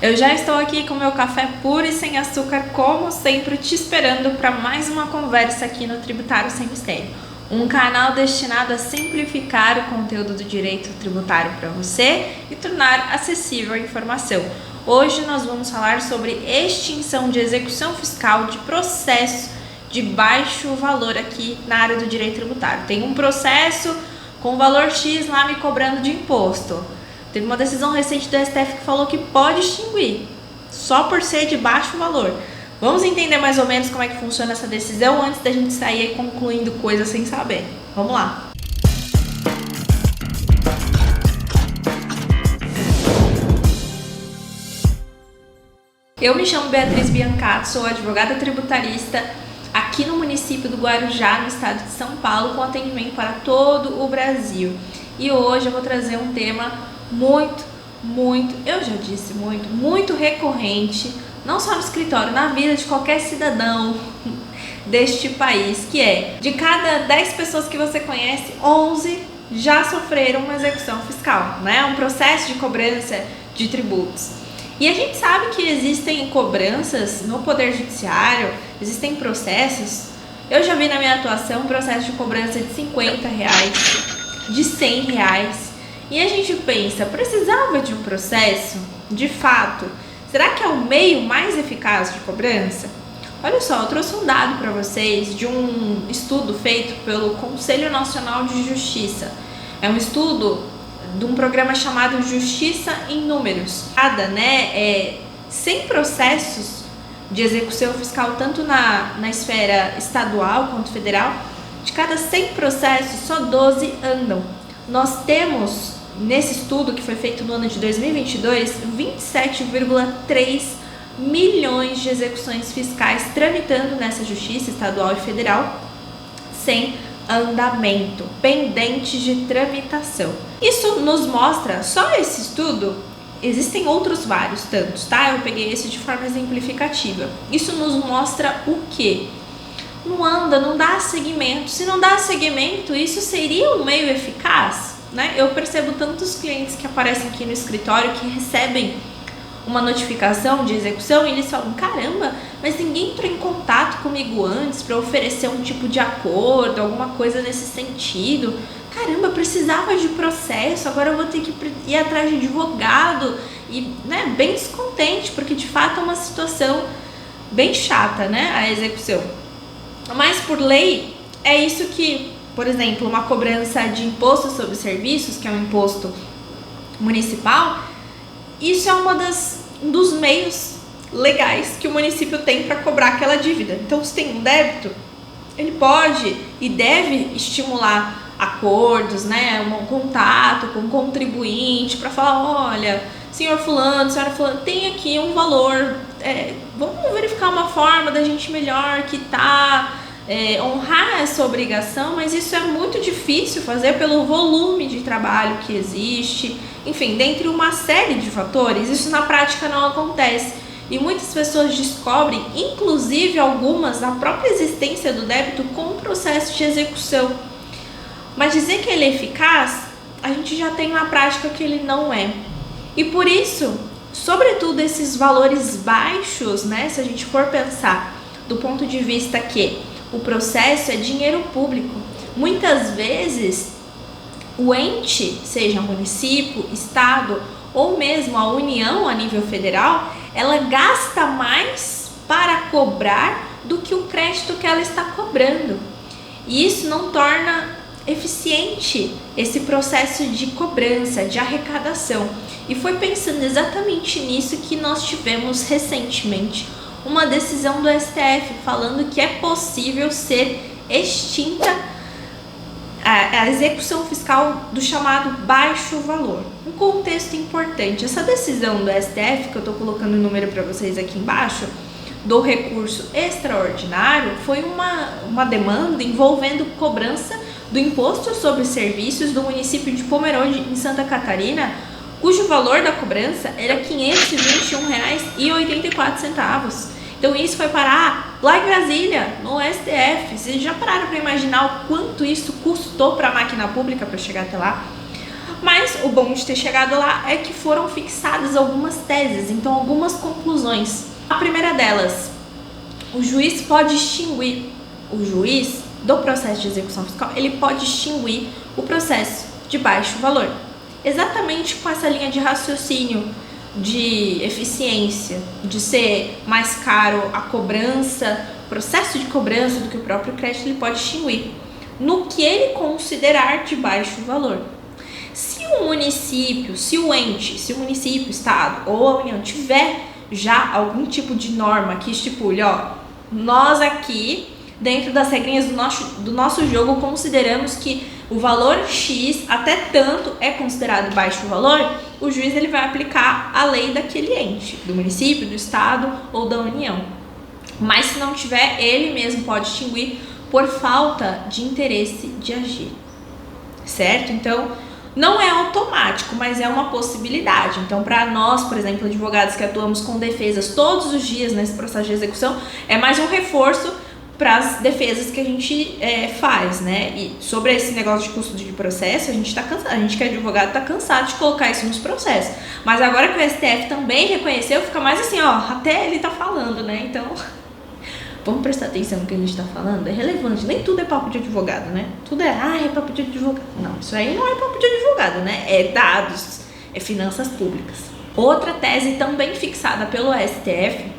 Eu já estou aqui com meu café puro e sem açúcar, como sempre, te esperando para mais uma conversa aqui no Tributário Sem Mistério, um canal destinado a simplificar o conteúdo do direito tributário para você e tornar acessível a informação. Hoje nós vamos falar sobre extinção de execução fiscal de processo de baixo valor aqui na área do direito tributário. Tem um processo com valor X lá me cobrando de imposto. Teve uma decisão recente do STF que falou que pode extinguir, só por ser de baixo valor. Vamos entender mais ou menos como é que funciona essa decisão antes da gente sair concluindo coisas sem saber. Vamos lá! Eu me chamo Beatriz Biancato, sou advogada tributarista aqui no município do Guarujá, no estado de São Paulo, com atendimento para todo o Brasil. E hoje eu vou trazer um tema muito recorrente, não só no escritório, na vida de qualquer cidadão deste país, que é, de cada 10 pessoas que você conhece, 11 já sofreram uma execução fiscal, né? Um processo de cobrança de tributos. E a gente sabe que existem cobranças no Poder Judiciário, existem processos. Eu já vi na minha atuação um processo de cobrança de R$50, de R$100. E a gente pensa, precisava de um processo? De fato, será que é o meio mais eficaz de cobrança? Olha só, eu trouxe um dado para vocês de um estudo feito pelo Conselho Nacional de Justiça. É um estudo de um programa chamado Justiça em Números. 100 processos de execução fiscal, tanto na esfera estadual quanto federal, de cada 100 processos, só 12 andam. Nós temos, nesse estudo que foi feito no ano de 2022, 27,3 milhões de execuções fiscais tramitando nessa justiça estadual e federal sem andamento, pendentes de tramitação. Isso nos mostra, só esse estudo, existem outros vários tantos, tá? Eu peguei esse de forma exemplificativa. Isso nos mostra o quê? Não anda, não dá seguimento. Se não dá seguimento, isso seria um meio eficaz? Né? Eu percebo tantos clientes que aparecem aqui no escritório que recebem uma notificação de execução e eles falam, caramba, mas ninguém entrou em contato comigo antes para oferecer um tipo de acordo, alguma coisa nesse sentido. Caramba, precisava de processo, agora eu vou ter que ir atrás de advogado e, né, bem descontente, porque de fato é uma situação bem chata, né, a execução. Mas por lei é isso que, por exemplo, uma cobrança de imposto sobre serviços, que é um imposto municipal, isso é um dos meios legais que o município tem para cobrar aquela dívida. Então, se tem um débito, ele pode e deve estimular acordos, né, um contato com o contribuinte para falar, olha, senhor fulano, senhora fulano, tem aqui um valor, vamos verificar uma forma da gente melhor quitar, honrar essa obrigação, mas isso é muito difícil fazer pelo volume de trabalho que existe, enfim, dentre uma série de fatores, isso na prática não acontece. E muitas pessoas descobrem, inclusive algumas, a própria existência do débito com o processo de execução. Mas dizer que ele é eficaz, a gente já tem na prática que ele não é. E por isso, sobretudo esses valores baixos, né, se a gente for pensar do ponto de vista que o processo é dinheiro público, muitas vezes o ente, seja município, estado ou mesmo a União a nível federal, ela gasta mais para cobrar do que o crédito que ela está cobrando. E isso não torna eficiente esse processo de cobrança, de arrecadação. E foi pensando exatamente nisso que nós tivemos recentemente uma decisão do STF falando que é possível ser extinta a execução fiscal do chamado baixo valor. Um contexto importante, essa decisão do STF, que eu estou colocando o número para vocês aqui embaixo, do recurso extraordinário, foi uma demanda envolvendo cobrança do imposto sobre serviços do município de Pomerode, em Santa Catarina, cujo valor da cobrança era R$ 521,84. Então isso foi parar lá em Brasília, no STF. Vocês já pararam para imaginar o quanto isso custou para a máquina pública para chegar até lá? Mas o bom de ter chegado lá é que foram fixadas algumas teses, então algumas conclusões. A primeira delas, o juiz pode extinguir, o juiz do processo de execução fiscal, ele pode extinguir o processo de baixo valor. Exatamente com essa linha de raciocínio de eficiência, de ser mais caro a cobrança, processo de cobrança do que o próprio crédito, ele pode extinguir no que ele considerar de baixo valor. Se o município, se o município, o estado ou a União tiver já algum tipo de norma que estipule, nós aqui, dentro das regrinhas do nosso jogo, consideramos que o valor X até tanto é considerado baixo valor, o juiz ele vai aplicar a lei daquele ente, do município, do estado ou da União. Mas se não tiver, ele mesmo pode extinguir por falta de interesse de agir, certo? Então, não é automático, mas é uma possibilidade. Então, para nós, por exemplo, advogados que atuamos com defesas todos os dias nesse processo de execução, é mais um reforço para as defesas que a gente faz, né? E sobre esse negócio de custo de processo, a gente tá cansado, a gente que é advogado tá cansado de colocar isso nos processos. Mas agora que o STF também reconheceu, fica mais assim, até ele tá falando, né? Então, vamos prestar atenção no que a gente tá falando, é relevante. Nem tudo é papo de advogado, né? Tudo é papo de advogado. Não, isso aí não é papo de advogado, né? É dados, é finanças públicas. Outra tese também fixada pelo STF,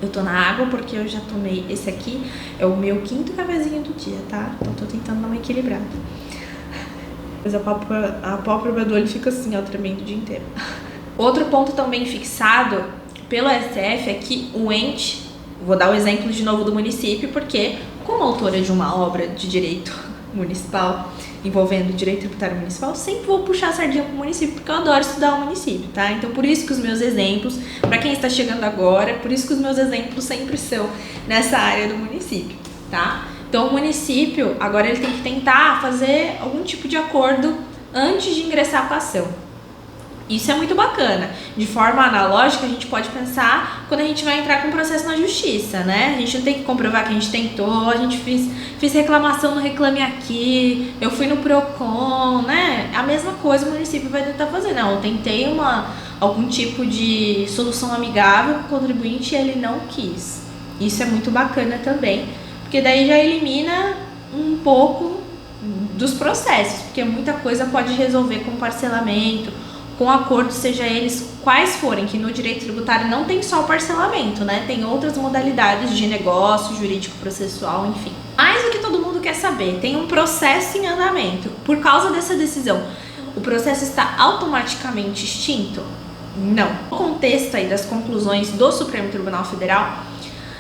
eu tô na água porque eu já tomei esse aqui, é o meu 5º cafezinho do dia, tá? Então tô tentando dar uma equilibrada. Mas a pálpebra do olho fica assim, tremendo o dia inteiro. Outro ponto também fixado pelo STF é que o ente, vou dar o exemplo de novo do município, porque como autora de uma obra de direito municipal, envolvendo direito tributário municipal, sempre vou puxar a sardinha pro município, porque eu adoro estudar o município, tá? Então, por isso que os meus exemplos, para quem está chegando agora, por isso que os meus exemplos sempre são nessa área do município, tá? Então, o município, agora ele tem que tentar fazer algum tipo de acordo antes de ingressar com a ação. Isso é muito bacana. De forma analógica, a gente pode pensar quando a gente vai entrar com um processo na justiça, né? A gente não tem que comprovar que a gente tentou, a gente fiz reclamação no Reclame Aqui, eu fui no PROCON, né? A mesma coisa o município vai tentar fazer. Não, eu tentei algum tipo de solução amigável com o contribuinte e ele não quis. Isso é muito bacana também, porque daí já elimina um pouco dos processos, porque muita coisa pode resolver com parcelamento, com acordo, seja eles quais forem, que no direito tributário não tem só o parcelamento, né? Tem outras modalidades de negócio, jurídico, processual, enfim. Mas o que todo mundo quer saber, tem um processo em andamento. Por causa dessa decisão, o processo está automaticamente extinto? Não. No contexto aí das conclusões do Supremo Tribunal Federal,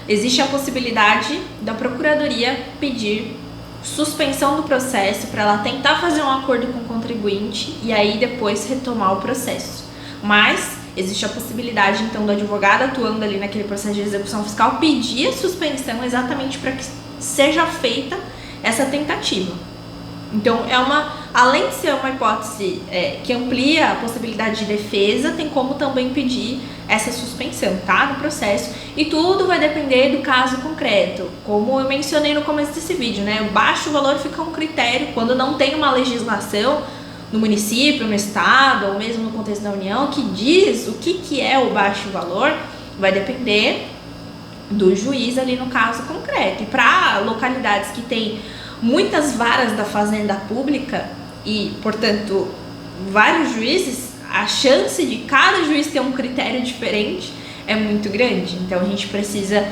existe a possibilidade da Procuradoria pedir suspensão do processo para ela tentar fazer um acordo com o contribuinte e aí depois retomar o processo. Mas existe a possibilidade então do advogado atuando ali naquele processo de execução fiscal pedir a suspensão exatamente para que seja feita essa tentativa. Então além de ser uma hipótese que amplia a possibilidade de defesa, tem como também pedir essa suspensão, tá? No processo. E tudo vai depender do caso concreto. Como eu mencionei no começo desse vídeo, né? O baixo valor fica um critério quando não tem uma legislação no município, no estado, ou mesmo no contexto da União, que diz o que é o baixo valor, vai depender do juiz ali no caso concreto. E para localidades que tem muitas varas da fazenda pública e, portanto, vários juízes, a chance de cada juiz ter um critério diferente é muito grande. Então a gente precisa,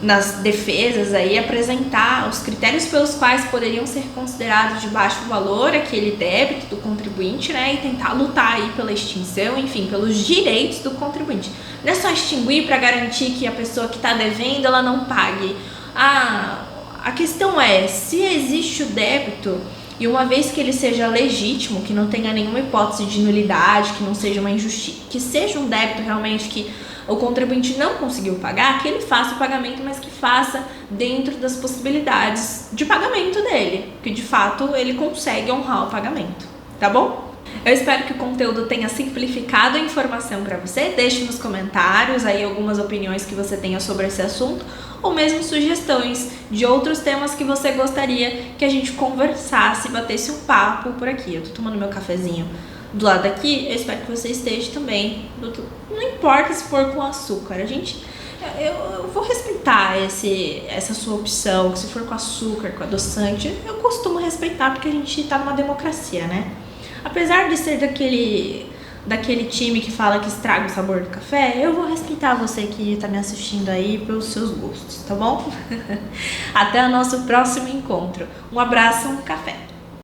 nas defesas aí, apresentar os critérios pelos quais poderiam ser considerados de baixo valor aquele débito do contribuinte, né, e tentar lutar aí pela extinção, enfim, pelos direitos do contribuinte. Não é só extinguir para garantir que a pessoa que está devendo ela não pague. A questão é, se existe o débito, e uma vez que ele seja legítimo, que não tenha nenhuma hipótese de nulidade, que não seja uma injustiça, que seja um débito realmente que o contribuinte não conseguiu pagar, que ele faça o pagamento, mas que faça dentro das possibilidades de pagamento dele, que de fato ele consegue honrar o pagamento, tá bom? Eu espero que o conteúdo tenha simplificado a informação para você. Deixe nos comentários aí algumas opiniões que você tenha sobre esse assunto, ou mesmo sugestões de outros temas que você gostaria que a gente conversasse, batesse um papo por aqui. Eu tô tomando meu cafezinho do lado daqui, eu espero que você esteja também. Não importa se for com açúcar, eu vou respeitar essa sua opção, se for com açúcar, com adoçante, eu costumo respeitar porque a gente tá numa democracia, né? Apesar de ser daquele time que fala que estraga o sabor do café, eu vou respeitar você que tá me assistindo aí pelos seus gostos, tá bom? Até o nosso próximo encontro. Um abraço, um café!